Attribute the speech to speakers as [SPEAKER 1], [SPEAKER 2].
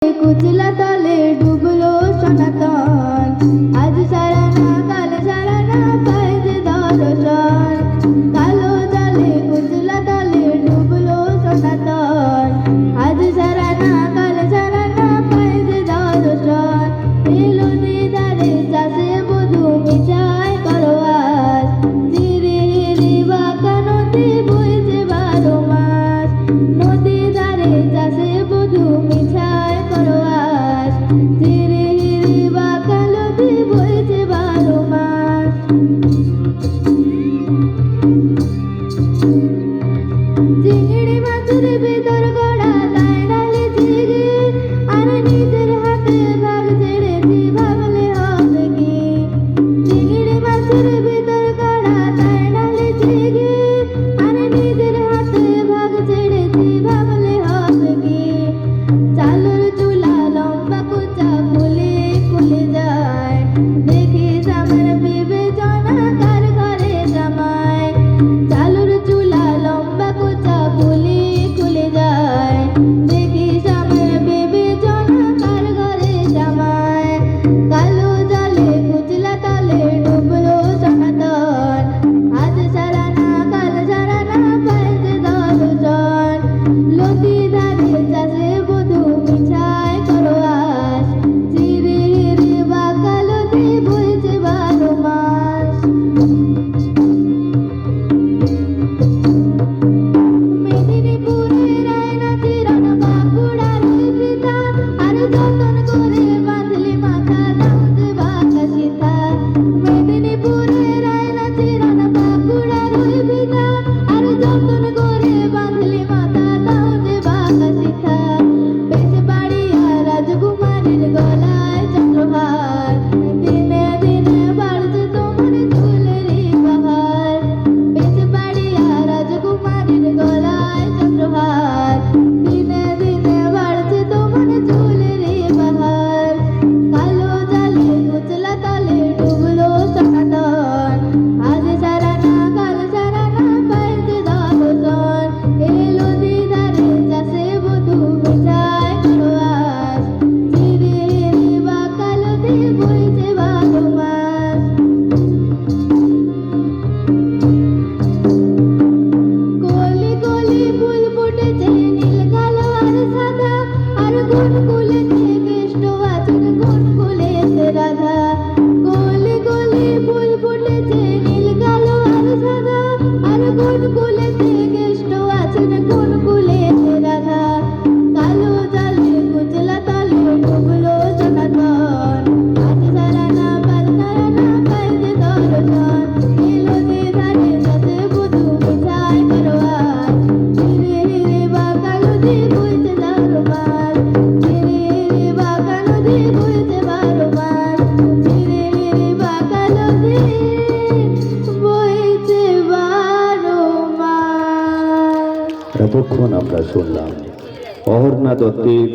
[SPEAKER 1] কুচলা তলে ডুবলো সনাতন, আজ সারা না কাল সারা না পায় যে দর্শন। কালো জলে কুচলা তলে ডুবলো সনাতন, আজ সারা না কাল সারা না পায় যে দর্শন। এলো দিদারে চাষে বধূ মিঠাই করোয়াস, ধীরে ধীরে বাঁকা নদী বইছে 12 মাস। নদী ধারে চাষে বধূ মিঠাই করোয়াস, ধীরে ধীরে বাঁকা নদী বইছে 12 মাস। চিংড়ি মাছের ভিতর গড়া তাই ডালে ঝিগে, আর নিজের হাতে ভাগ ছেড়েছি ভাবলে হবে কি। চিংড়ি মাছের ভিতর গড়া তাই ডালে ঝিগে, আর নিজের হাতে ভাগ ছেড়েছি ভাবলে হবে কি। চালুর চুলা লম্বা কুচা খুলে খুলে যায়, দেখিস আমার বিবেচনা কার ঘরে জামাই। চালুর চুলা লম্বা কুচা খুলে খুলে যায়, দেখিস আমার বিবেচনা কার ঘরে জামাই। কালো জলে কুচলা তলে ডুবলো সনাতন, আজ সারা না কাল সারা না পায় যে দর্শন। নদী ধারে চাষে বধূ মিঠাই করোয়াস, ধীরে ধীরে বাঁকা নদী বইছে 12 মাস। মেদিনীপুরের আয়না চিরন বাঁকুড়ার পিতা, আর যতন করে বাঁধলি মাথা দাও যে বাঁকা সীতা। মেদিনীপুরের আয়না চিরন বাঁকুড়ার পিতা, আর যতন করে বাঁধলি মাথা দাও যে বাঁকা সীতা। বেঁচে বাড়িয়া রাজকুমারীর গলায় চন্দ্রহার, দিনে দিনে বাড়ছে তোমার চুলেরই বাহার। বেঁচে বাড়িয়া রাজকুমারীর গলায় চন্দ্রহার, দিনে দিনে বাড়ছে তোমার চুলেরই বাহার। কালো জলে কুচলা তলে ডুবলো সনাতন, আজ সারা না কাল সারা না পায় যে দর্শন। এলো দিদারে চাষে বধূ মিঠাই করোয়াস, ধীরে ধীরে বাঁকা নদী বইছে 12 মাস। কলি কলি ফুল ফুটেছে নীল কালো আর সাদা, আর কোন ফুলেতে কৃষ্ণ আছেন কোন ফুলেতে রাধা। কলি কলি ফুল ফুটেছে নীল কালো আর সাদা, আর কোন ফুলেতে কৃষ্ণ আছেন কোন ফুলেতে রাধা। কালো জলে কুচলা তলে ডুবলো সনাতন, আজ সারা না কাল সারা না পায় যে দর্শন। এলো দিদারে চাষে বধূ মিঠাই করোয়াস, ধীরে ধীরে বাঁকা নদী বইছে 12 মাস। ধীরে ধীরে বাঁকা নদী বইছে 12 মাস। ধীরে ধীরে বাঁকা নদী বইছে 12 মাস।
[SPEAKER 2] এতক্ষণ আমরা শুনলাম অহর্ণা দত্তের